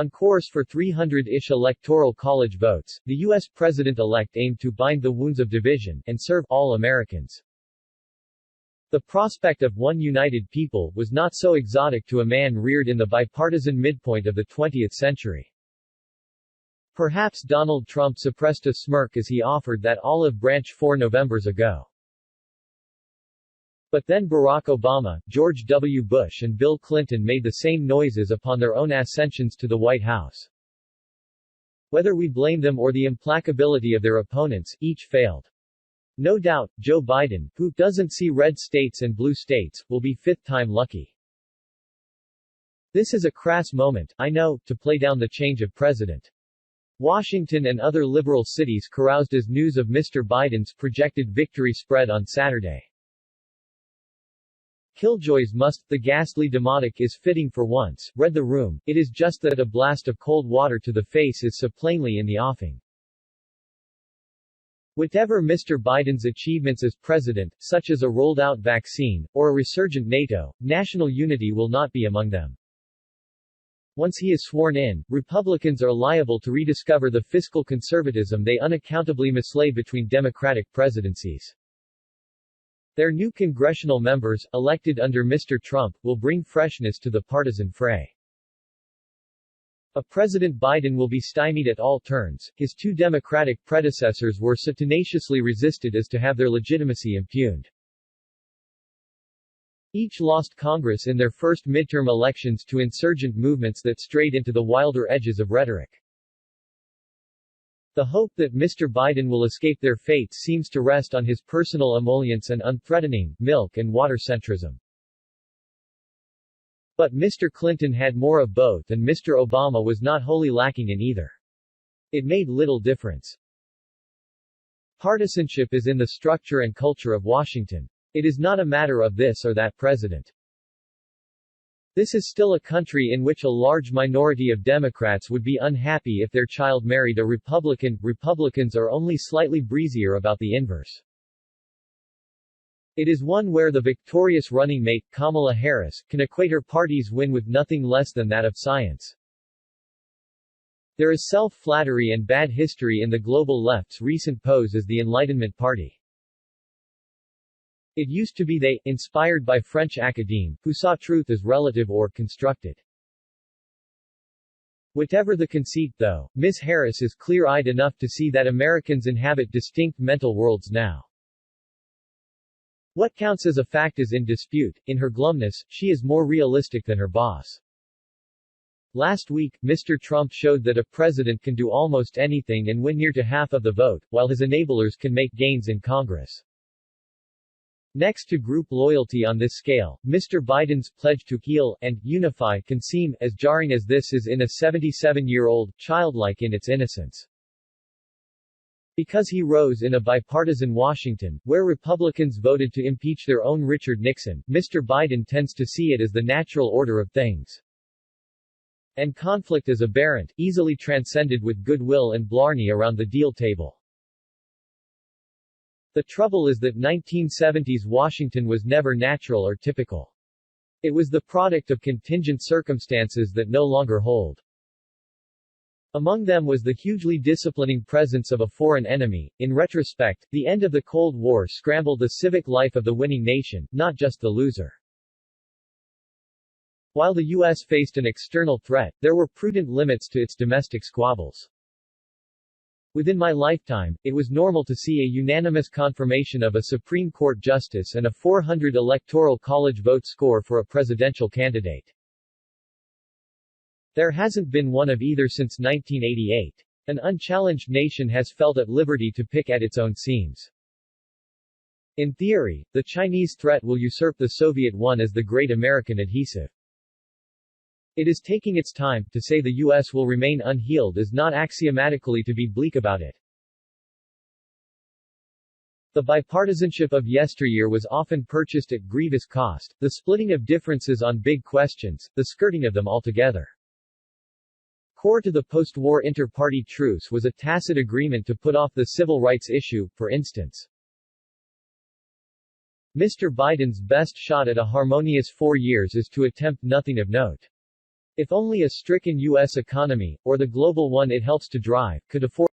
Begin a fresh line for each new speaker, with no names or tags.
On course for 300-ish electoral college votes, the U.S. president-elect aimed to bind the wounds of division and serve all Americans. The prospect of one united people was not so exotic to a man reared in the bipartisan midpoint of the 20th century. Perhaps Donald Trump suppressed a smirk as he offered that olive branch 4 Novembers ago. But then Barack Obama, George W. Bush and Bill Clinton made the same noises upon their own ascensions to the White House. Whether we blame them or the implacability of their opponents, each failed. No doubt, Joe Biden, who doesn't see red states and blue states, will be fifth-time lucky. This is a crass moment, I know, to play down the change of president. Washington and other liberal cities caroused as news of Mr. Biden's projected victory spread on Saturday. Killjoys must, the ghastly demotic is fitting for once, read the room, it is just that a blast of cold water to the face is so plainly in the offing. Whatever Mr. Biden's achievements as president, such as a rolled-out vaccine, or a resurgent NATO, national unity will not be among them. Once he is sworn in, Republicans are liable to rediscover the fiscal conservatism they unaccountably mislaid between Democratic presidencies. Their new congressional members, elected under Mr. Trump, will bring freshness to the partisan fray. A President Biden will be stymied at all turns. His two Democratic predecessors were so tenaciously resisted as to have their legitimacy impugned. Each lost Congress in their first midterm elections to insurgent movements that strayed into the wilder edges of rhetoric. The hope that Mr. Biden will escape their fates seems to rest on his personal emollients and unthreatening, milk and water centrism. But Mr. Clinton had more of both and Mr. Obama was not wholly lacking in either. It made little difference. Partisanship is in the structure and culture of Washington. It is not a matter of this or that president. This is still a country in which a large minority of Democrats would be unhappy if their child married a Republican. Republicans are only slightly breezier about the inverse. It is one where the victorious running mate, Kamala Harris, can equate her party's win with nothing less than that of science. There is self-flattery and bad history in the global left's recent pose as the Enlightenment Party. It used to be they, inspired by French academe, who saw truth as relative or constructed. Whatever the conceit, though, Ms. Harris is clear-eyed enough to see that Americans inhabit distinct mental worlds now. What counts as a fact is in dispute. In her glumness, she is more realistic than her boss. Last week, Mr. Trump showed that a president can do almost anything and win near to half of the vote, while his enablers can make gains in Congress. Next to group loyalty on this scale, Mr. Biden's pledge to heal and unify can seem, as jarring as this is in a 77-year-old, childlike in its innocence. Because he rose in a bipartisan Washington, where Republicans voted to impeach their own Richard Nixon, Mr. Biden tends to see it as the natural order of things. And conflict is aberrant, easily transcended with goodwill and blarney around the deal table. The trouble is that 1970s Washington was never natural or typical. It was the product of contingent circumstances that no longer hold. Among them was the hugely disciplining presence of a foreign enemy. In retrospect, the end of the Cold War scrambled the civic life of the winning nation, not just the loser. While the U.S. faced an external threat, there were prudent limits to its domestic squabbles. Within my lifetime, it was normal to see a unanimous confirmation of a Supreme Court justice and a 400 electoral college vote score for a presidential candidate. There hasn't been one of either since 1988. An unchallenged nation has felt at liberty to pick at its own seams. In theory, the Chinese threat will usurp the Soviet one as the great American adhesive. It is taking its time. To say the U.S. will remain unhealed is not axiomatically to be bleak about it. The bipartisanship of yesteryear was often purchased at grievous cost, the splitting of differences on big questions, the skirting of them altogether. Core to the post-war inter-party truce was a tacit agreement to put off the civil rights issue, for instance. Mr. Biden's best shot at a harmonious 4 years is to attempt nothing of note. If only a stricken U.S. economy, or the global one it helps to drive, could afford